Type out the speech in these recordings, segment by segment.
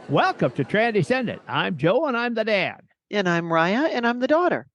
Welcome to Transcendent. I'm Joe and I'm the dad. And I'm Raya, and I'm the daughter.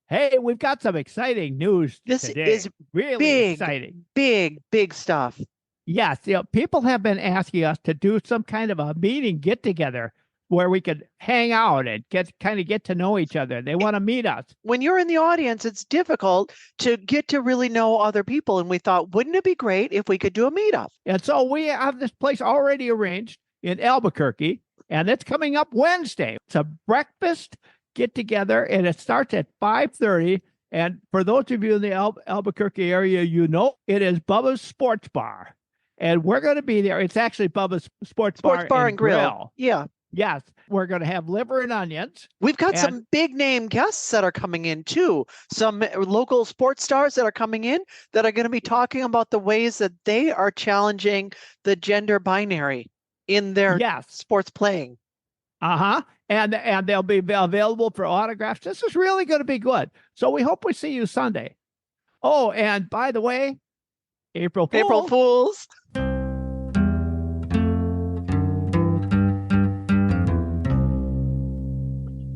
Hey, we've got some exciting news This is today. Really big, exciting. big stuff. Yes, people have been asking us to do some kind of a meeting get together where we could hang out and get to know each other. They want to meet us. When you're in the audience, it's difficult to get to really know other people. And we thought, wouldn't it be great if we could do a meetup? And so we have this place already arranged in Albuquerque, and it's coming up Wednesday. It's a breakfast get together, and it starts at 5:30. And for those of you in the Albuquerque area, it is Bubba's Sports Bar. And we're going to be there. It's actually Bubba's Sports Bar and Grill. Yeah. Yes. We're going to have liver and onions. We've got some big name guests that are coming in too. Some local sports stars that are coming in that are going to be talking about the ways that they are challenging the gender binary in their sports playing. Uh-huh. And they'll be available for autographs. This is really going to be good. So we hope we see you Sunday. Oh, and by the way, April Fools.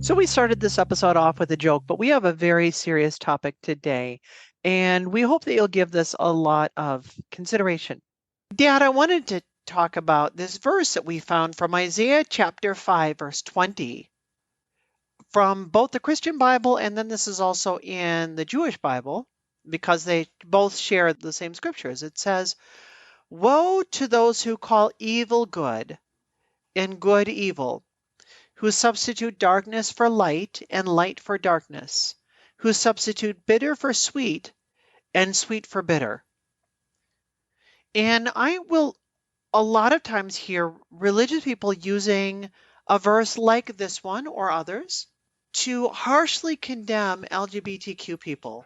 So we started this episode off with a joke, but we have a very serious topic today, and we hope that you'll give this a lot of consideration. Dad, I wanted to talk about this verse that we found from Isaiah chapter 5, verse 20, from both the Christian Bible, and then this is also in the Jewish Bible, because they both share the same scriptures. It says, "Woe to those who call evil good and good evil, who substitute darkness for light and light for darkness, who substitute bitter for sweet and sweet for bitter." And I will a lot of times hear religious people using a verse like this one or others to harshly condemn LGBTQ people.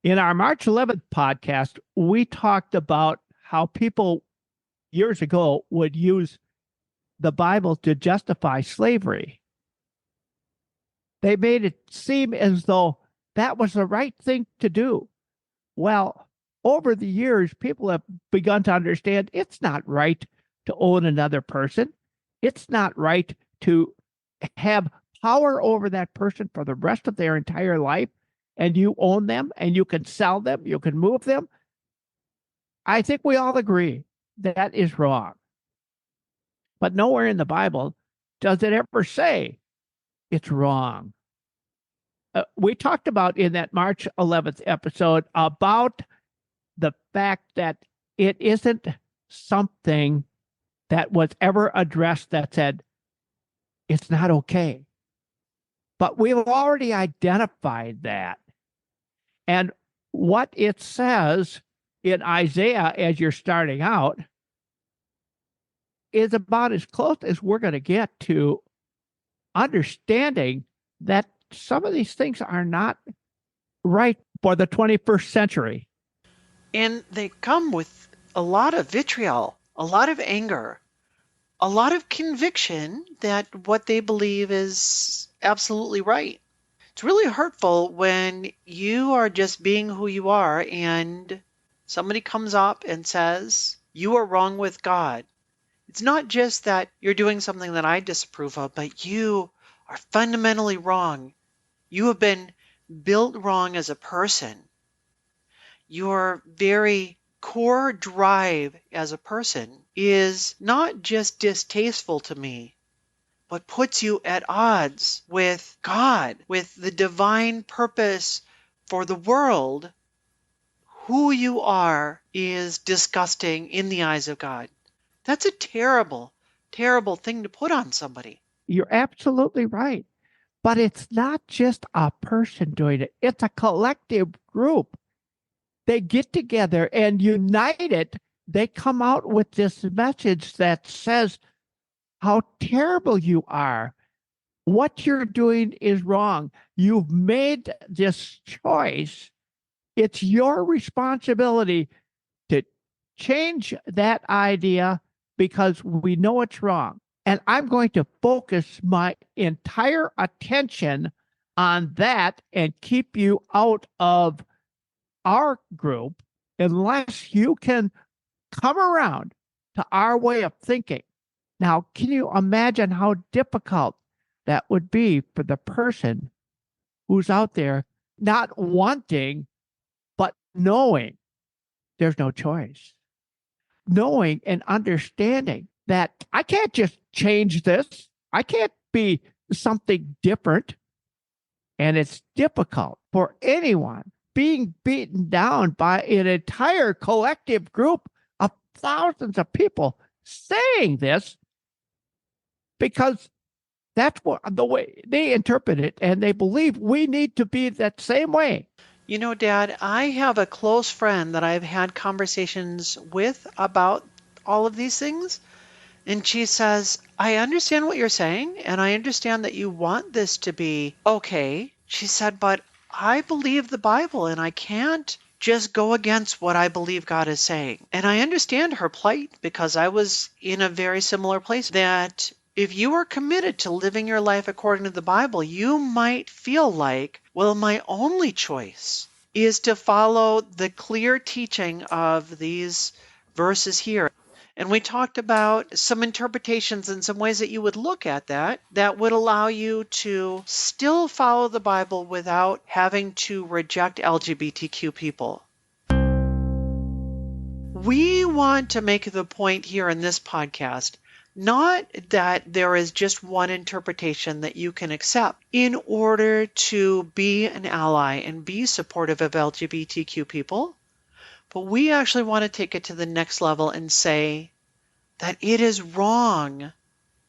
In our March 11th podcast, we talked about how people years ago would use the Bible to justify slavery. They made it seem as though that was the right thing to do. Well, over the years, people have begun to understand it's not right to own another person. It's not right to have power over that person for the rest of their entire life, and you own them, and you can sell them, you can move them. I think we all agree that is wrong. But nowhere in the Bible does it ever say it's wrong. We talked about in that March 11th episode about the fact that it isn't something that was ever addressed that said it's not okay. But we've already identified that. And what it says in Isaiah as you're starting out is about as close as we're going to get to understanding that some of these things are not right for the 21st century. And they come with a lot of vitriol, a lot of anger, a lot of conviction that what they believe is absolutely right. It's really hurtful when you are just being who you are and somebody comes up and says, you are wrong with God. It's not just that you're doing something that I disapprove of, but you are fundamentally wrong. You have been built wrong as a person. Your very core drive as a person is not just distasteful to me, but puts you at odds with God, with the divine purpose for the world. Who you are is disgusting in the eyes of God. That's a terrible, terrible thing to put on somebody. You're absolutely right. But it's not just a person doing it. It's a collective group. They get together and united. They come out with this message that says how terrible you are. What you're doing is wrong. You've made this choice. It's your responsibility to change that idea because we know it's wrong. And I'm going to focus my entire attention on that and keep you out of our group unless you can come around to our way of thinking. Now, can you imagine how difficult that would be for the person who's out there not wanting, but knowing there's no choice? Knowing and understanding that I can't just change this. I can't be something different. And it's difficult for anyone being beaten down by an entire collective group of thousands of people saying this because that's what the way they interpret it, and they believe we need to be that same way. You know, Dad, I have a close friend that I've had conversations with about all of these things. And she says, I understand what you're saying, and I understand that you want this to be okay. She said, but I believe the Bible, and I can't just go against what I believe God is saying. And I understand her plight because I was in a very similar place that if you are committed to living your life according to the Bible, you might feel like, well, my only choice is to follow the clear teaching of these verses here. And we talked about some interpretations and some ways that you would look at that would allow you to still follow the Bible without having to reject LGBTQ people. We want to make the point here in this podcast not that there is just one interpretation that you can accept in order to be an ally and be supportive of LGBTQ people, but we actually want to take it to the next level and say that it is wrong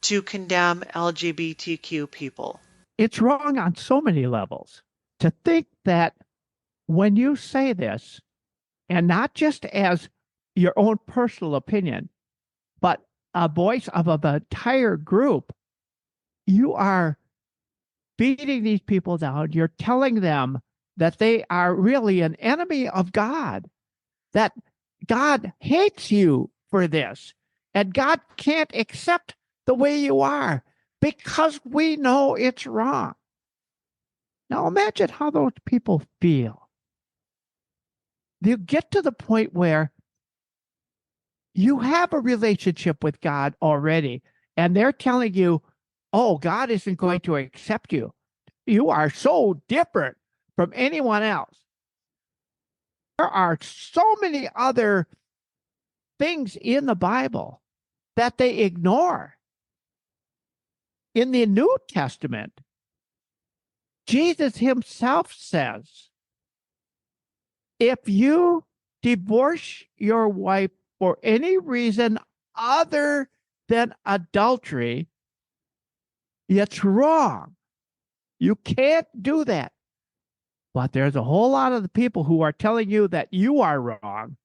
to condemn LGBTQ people. It's wrong on so many levels to think that when you say this, and not just as your own personal opinion, but a voice of an entire group, you are beating these people down. You're telling them that they are really an enemy of God, that God hates you for this, and God can't accept the way you are because we know it's wrong. Now imagine how those people feel. You get to the point where you have a relationship with God already, and they're telling you, oh, God isn't going to accept you. You are so different from anyone else. There are so many other things in the Bible that they ignore. In the New Testament, Jesus himself says, if you divorce your wife for any reason other than adultery, it's wrong. You can't do that. But there's a whole lot of the people who are telling you that you are wrong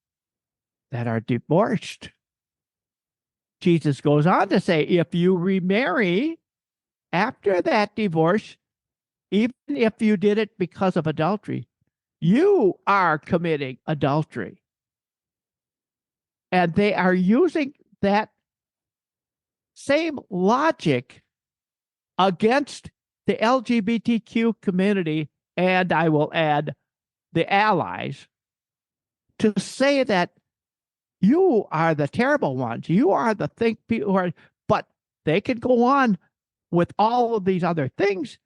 that are divorced. Jesus goes on to say, if you remarry after that divorce, even if you did it because of adultery, you are committing adultery. And they are using that same logic against the LGBTQ community, and I will add the allies, to say that you are the terrible ones. You are the thing people who are, but they can go on with all of these other things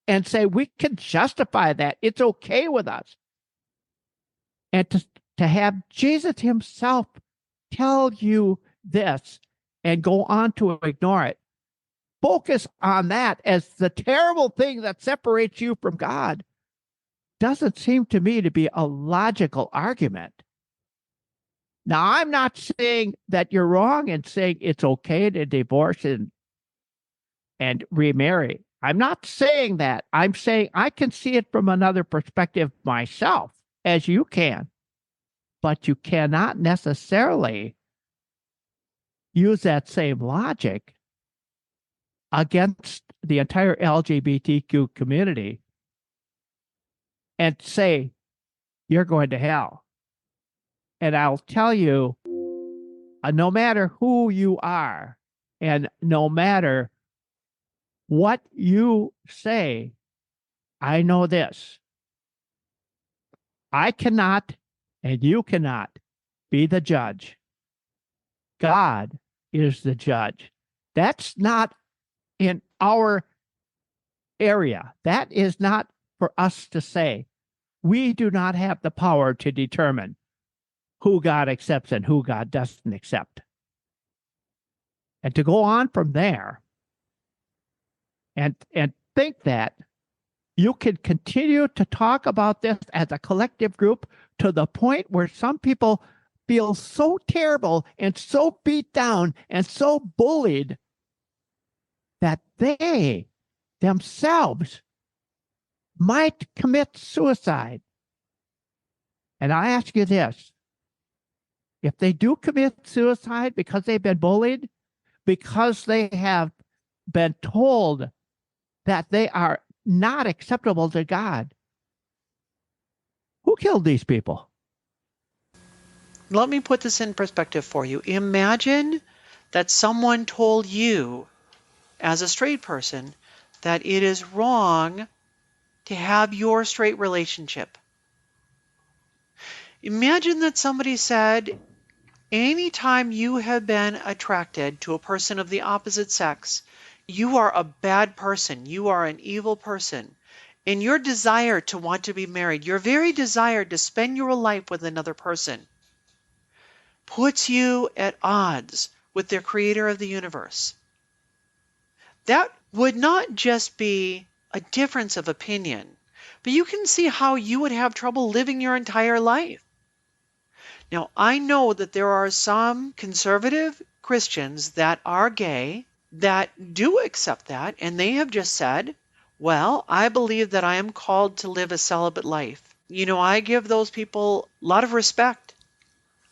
and say we can justify that. It's okay with us. And to have Jesus himself tell you this and go on to ignore it, focus on that as the terrible thing that separates you from God, doesn't seem to me to be a logical argument. Now, I'm not saying that you're wrong in saying it's okay to divorce and remarry. I'm not saying that. I'm saying I can see it from another perspective myself, as you can. But you cannot necessarily use that same logic against the entire LGBTQ community and say, you're going to hell. And I'll tell you, no matter who you are, and no matter what you say, I know this. I cannot, and you cannot be the judge. God is the judge. That's not in our area. That is not for us to say. We do not have the power to determine who God accepts and who God doesn't accept. And to go on from there and think that you can continue to talk about this as a collective group to the point where some people feel so terrible and so beat down and so bullied that they themselves might commit suicide. And I ask you this, if they do commit suicide because they've been bullied, because they have been told that they are not acceptable to God, who killed these people? Let me put this in perspective for you. Imagine that someone told you, as a straight person, that it is wrong to have your straight relationship. Imagine that somebody said, anytime you have been attracted to a person of the opposite sex, you are a bad person, you are an evil person. And your desire to want to be married, your very desire to spend your life with another person, puts you at odds with the creator of the universe. That would not just be a difference of opinion, but you can see how you would have trouble living your entire life. Now, I know that there are some conservative Christians that are gay that do accept that, and they have just said, well, I believe that I am called to live a celibate life. I give those people a lot of respect.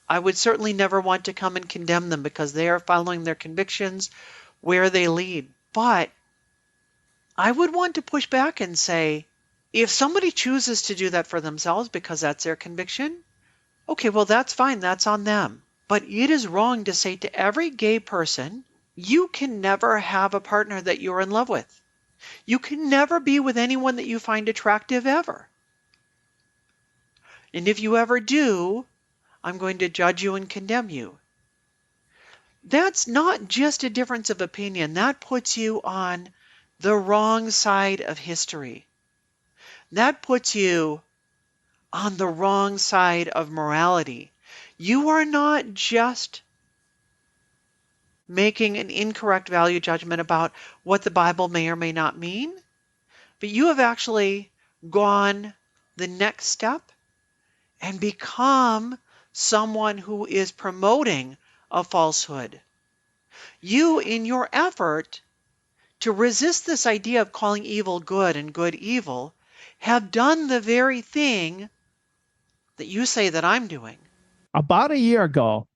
I would certainly never want to come and condemn them because they are following their convictions where they lead. But I would want to push back and say, if somebody chooses to do that for themselves because that's their conviction, okay, well, that's fine. That's on them. But it is wrong to say to every gay person, you can never have a partner that you're in love with. You can never be with anyone that you find attractive ever. And if you ever do, I'm going to judge you and condemn you. That's not just a difference of opinion. That puts you on the wrong side of history. That puts you on the wrong side of morality. You are not just making an incorrect value judgment about what the Bible may or may not mean, but you have actually gone the next step and become someone who is promoting a falsehood. You, in your effort to resist this idea of calling evil good and good evil, have done the very thing that you say that I'm doing. About a year ago,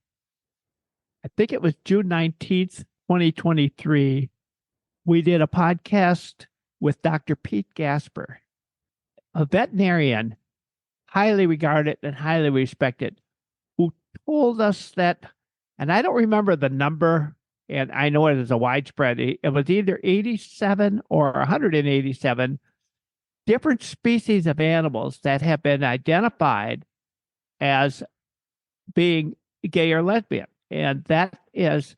I think it was June 19th, 2023, we did a podcast with Dr. Pete Gasper, a veterinarian, highly regarded and highly respected, who told us that, and I don't remember the number, and I know it is a widespread, it was either 87 or 187 different species of animals that have been identified as being gay or lesbian. And that is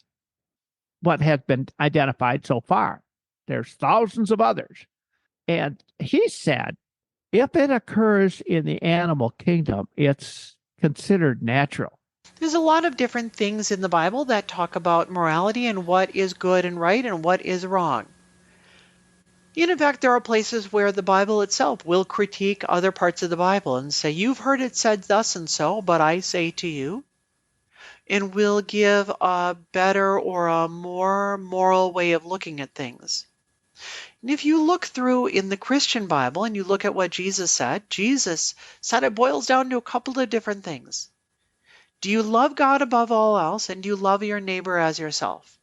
what has been identified so far. There's thousands of others. And he said, if it occurs in the animal kingdom, it's considered natural. There's a lot of different things in the Bible that talk about morality and what is good and right and what is wrong. And in fact, there are places where the Bible itself will critique other parts of the Bible and say, you've heard it said thus and so, but I say to you, and will give a better or a more moral way of looking at things. And if you look through in the Christian Bible and you look at what Jesus said it boils down to a couple of different things. Do you love God above all else, and do you love your neighbor as yourself?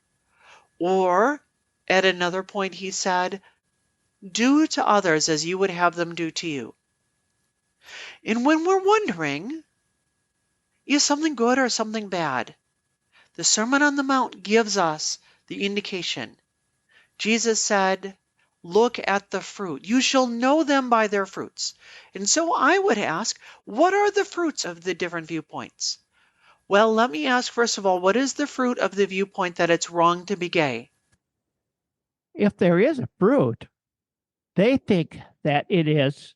Or at another point he said, do to others as you would have them do to you. And when we're wondering, is something good or something bad? The Sermon on the Mount gives us the indication. Jesus said, look at the fruit. You shall know them by their fruits. And so I would ask, what are the fruits of the different viewpoints? Well, let me ask first of all, what is the fruit of the viewpoint that it's wrong to be gay? if there is a fruit, they think that it is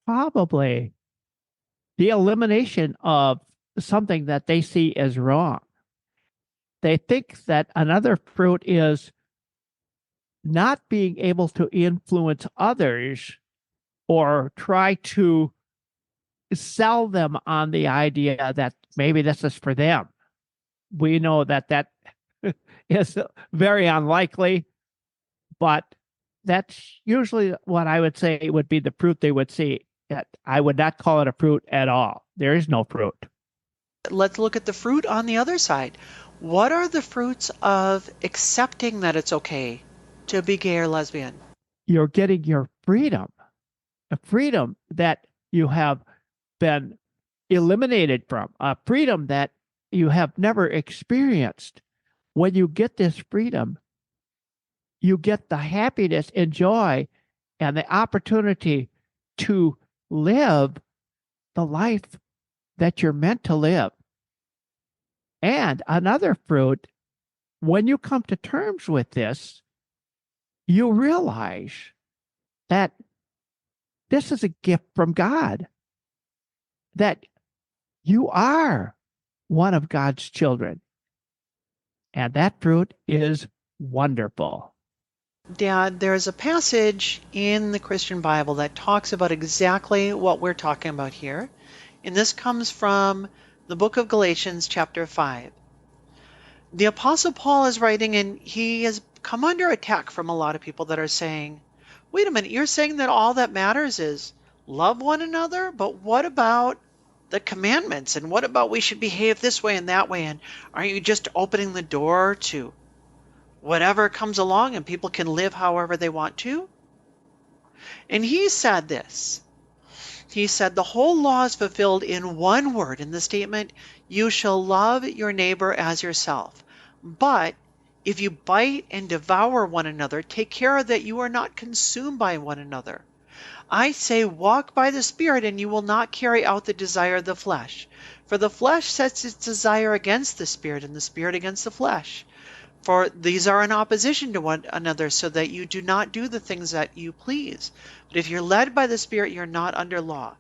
probably the elimination of something that they see as wrong. They think that another fruit is not being able to influence others or try to sell them on the idea that maybe this is for them. We know that that is very unlikely, but that's usually what I would say would be the fruit they would see. I would not call it a fruit at all. There is no fruit. Let's look at the fruit on the other side. What are the fruits of accepting that it's okay to be gay or lesbian? You're getting your freedom, a freedom that you have been eliminated from, a freedom that you have never experienced. When you get this freedom, you get the happiness and joy and the opportunity to live the life that you're meant to live. And another fruit, when you come to terms with this, you realize that this is a gift from God, that you are one of God's children. And that fruit is wonderful. Dad, there's a passage in the Christian Bible that talks about exactly what we're talking about here. And this comes from the book of Galatians, chapter 5. The Apostle Paul is writing, and he has come under attack from a lot of people that are saying, wait a minute, you're saying that all that matters is love one another, but what about the commandments? And what about we should behave this way and that way? And aren't you just opening the door to whatever comes along and people can live however they want to? And he said this. He said, the whole law is fulfilled in one word, in the statement, you shall love your neighbor as yourself. But if you bite and devour one another, take care that you are not consumed by one another. I say, walk by the Spirit, and you will not carry out the desire of the flesh. For the flesh sets its desire against the Spirit, and the Spirit against the flesh. For these are in opposition to one another, so that you do not do the things that you please. But if you're led by the Spirit, you're not under law.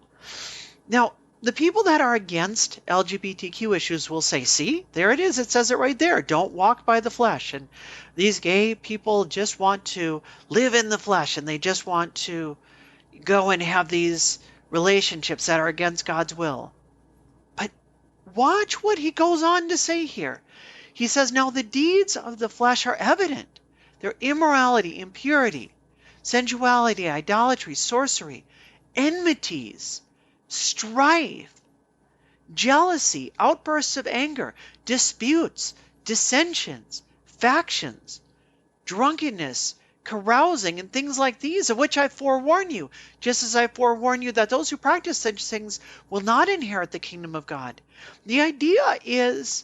Now, the people that are against LGBTQ issues will say, see, there it is. It says it right there. Don't walk by the flesh. And these gay people just want to live in the flesh, and they just want to go and have these relationships that are against God's will. But watch what he goes on to say here. He says, now the deeds of the flesh are evident. They're immorality, impurity, sensuality, idolatry, sorcery, enmities, strife, jealousy, outbursts of anger, disputes, dissensions, factions, drunkenness, carousing, and things like these, of which I forewarn you, just as I forewarn you that those who practice such things will not inherit the kingdom of God. The idea is,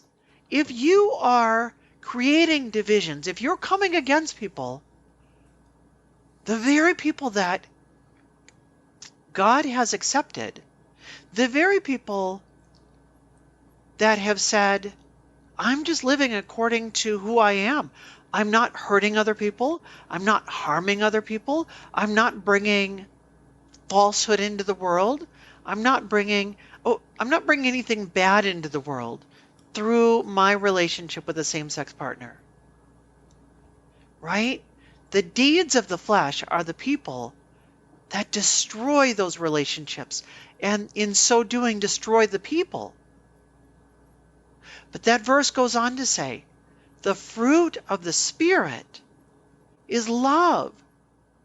if you are creating divisions, if you're coming against people, the very people that God has accepted, the very people that have said, I'm just living according to who I am. I'm not hurting other people. I'm not harming other people. I'm not bringing falsehood into the world. I'm not bringing anything bad into the world through my relationship with a same-sex partner. Right? The deeds of the flesh are the people that destroy those relationships, and in so doing destroy the people. But that verse goes on to say, the fruit of the Spirit is love.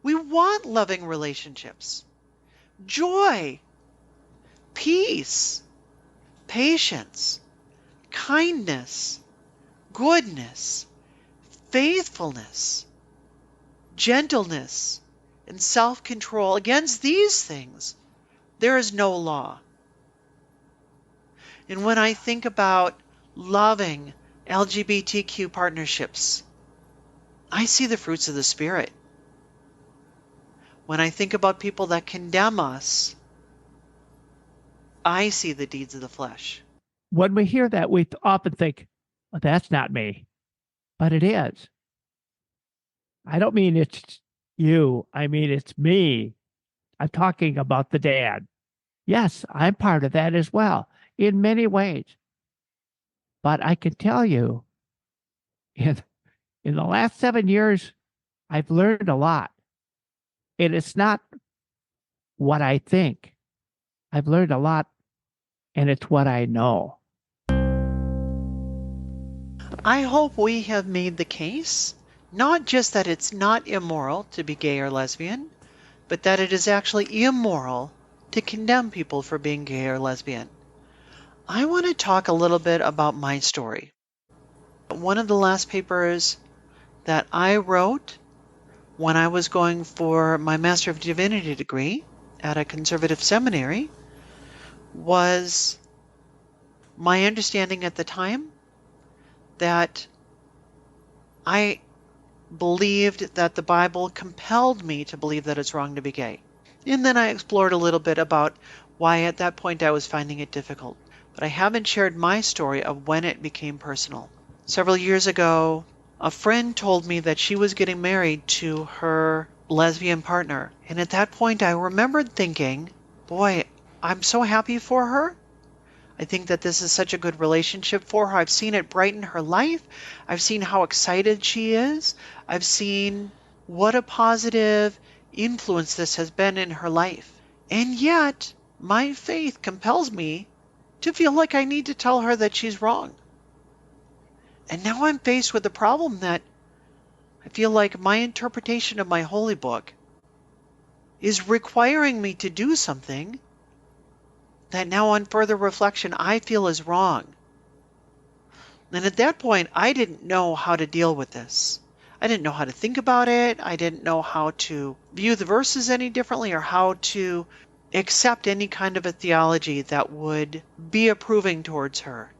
We want loving relationships. Joy, peace, patience, kindness, goodness, faithfulness, gentleness, and self-control. Against these things, there is no law. And when I think about loving LGBTQ partnerships, I see the fruits of the Spirit. When I think about people that condemn us, I see the deeds of the flesh. When we hear that, we often think, well, that's not me. But it is. I don't mean it's you. I mean, it's me. I'm talking about the dad. Yes, I'm part of that as well in many ways. But I can tell you, in, in the last 7 years, I've learned a lot. And it's not what I think. I've learned a lot, and it's what I know. I hope we have made the case, not just that it's not immoral to be gay or lesbian, but that it is actually immoral to condemn people for being gay or lesbian. I want to talk a little bit about my story. One of the last papers that I wrote when I was going for my Master of Divinity degree at a conservative seminary was my understanding at the time that I believed that the Bible compelled me to believe that it's wrong to be gay. And then I explored a little bit about why at that point I was finding it difficult. But I haven't shared my story of when it became personal. Several years ago, a friend told me that she was getting married to her lesbian partner. And at that point, I remembered thinking, boy, I'm so happy for her. I think that this is such a good relationship for her. I've seen it brighten her life. I've seen how excited she is. I've seen what a positive influence this has been in her life. And yet, my faith compels me to feel like I need to tell her that she's wrong. And now I'm faced with the problem that I feel like my interpretation of my holy book is requiring me to do something that now on further reflection I feel is wrong. And at that point, I didn't know how to deal with this. I didn't know how to think about it. I didn't know how to view the verses any differently or how to accept any kind of a theology that would be approving towards her.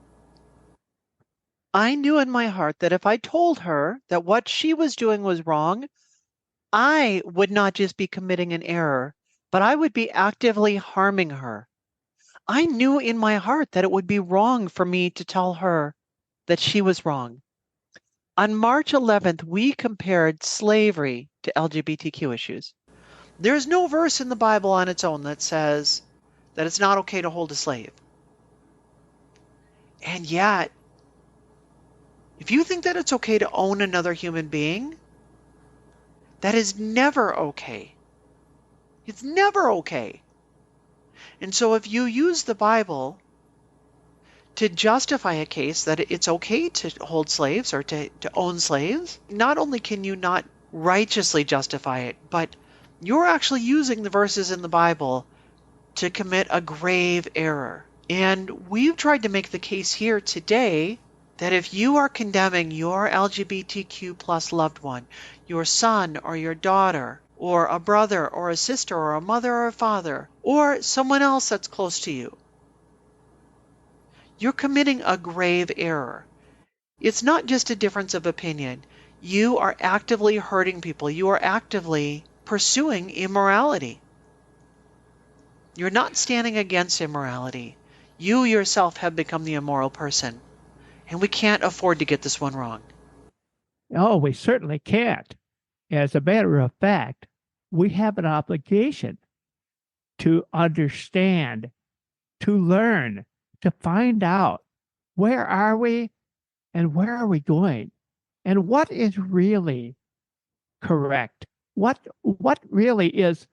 I knew in my heart that if I told her that what she was doing was wrong, I would not just be committing an error, but I would be actively harming her. I knew in my heart that it would be wrong for me to tell her that she was wrong. On March 11th, we compared slavery to LGBTQ issues. There's no verse in the Bible on its own that says that it's not okay to hold a slave. And yet, if you think that it's okay to own another human being, that is never okay. It's never okay. And so if you use the Bible to justify a case that it's okay to hold slaves or to own slaves, not only can you not righteously justify it, but you're actually using the verses in the Bible to commit a grave error. And we've tried to make the case here today that if you are condemning your LGBTQ plus loved one, your son or your daughter, or a brother or a sister or a mother or a father, or someone else that's close to you, you're committing a grave error. It's not just a difference of opinion. You are actively hurting people. You are actively pursuing immorality. You're not standing against immorality. You yourself have become the immoral person. And we can't afford to get this one wrong. Oh, we certainly can't. As a matter of fact, we have an obligation to understand, to learn, to find out where are we and where are we going and what is really correct. What really is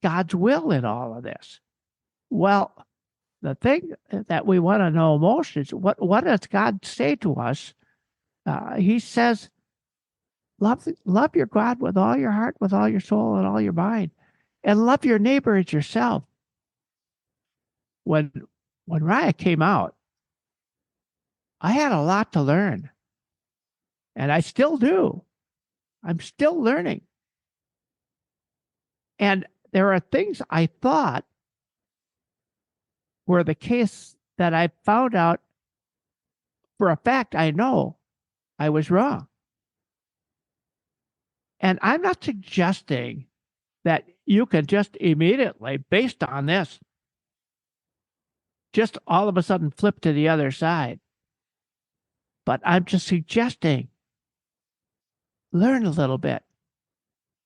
God's will in all of this? Well, the thing that we want to know most is what does God say to us? He says, love your God with all your heart, with all your soul, and all your mind, and love your neighbor as yourself. When Raya came out, I had a lot to learn, and I still do. I'm still learning, and there are things I thought were the case that I found out for a fact. I know I was wrong, and I'm not suggesting that you can just immediately, based on this, just all of a sudden flip to the other side. But I'm just suggesting learn a little bit,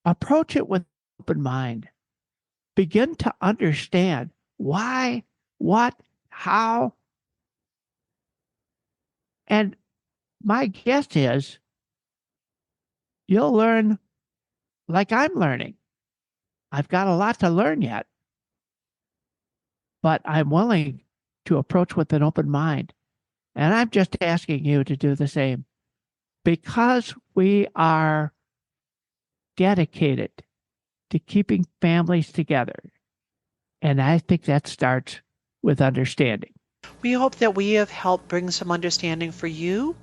Approach it with open mind. Begin to understand why, what, how. And my guess is you'll learn like I'm learning. I've got a lot to learn yet, but I'm willing to approach with an open mind. And I'm just asking you to do the same because we are dedicated to keeping families together. And I think that starts with understanding. We hope that we have helped bring some understanding for you,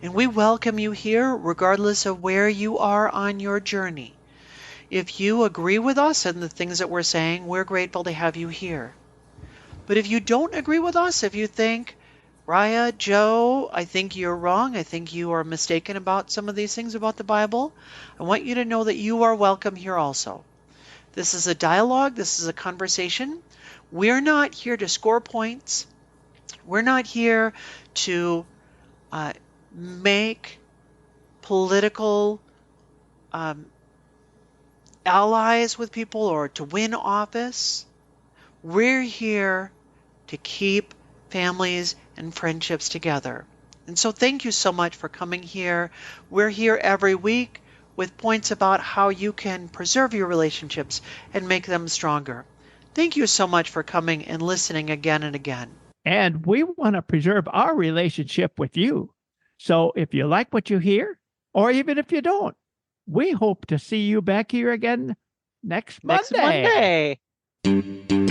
and we welcome you here regardless of where you are on your journey. If you agree with us and the things that we're saying, we're grateful to have you here. But if you don't agree with us, if you think, Raya, Joe, I think you're wrong, I think you are mistaken about some of these things about the Bible, I want you to know that you are welcome here also. This is a dialogue, this is a conversation. We're not here to score points. We're not here to make political allies with people or to win office. We're here to keep families and friendships together. And so thank you so much for coming here. We're here every week with points about how you can preserve your relationships and make them stronger. Thank you so much for coming and listening again and again. And we want to preserve our relationship with you. So if you like what you hear, or even if you don't, we hope to see you back here again next Next Monday. Monday.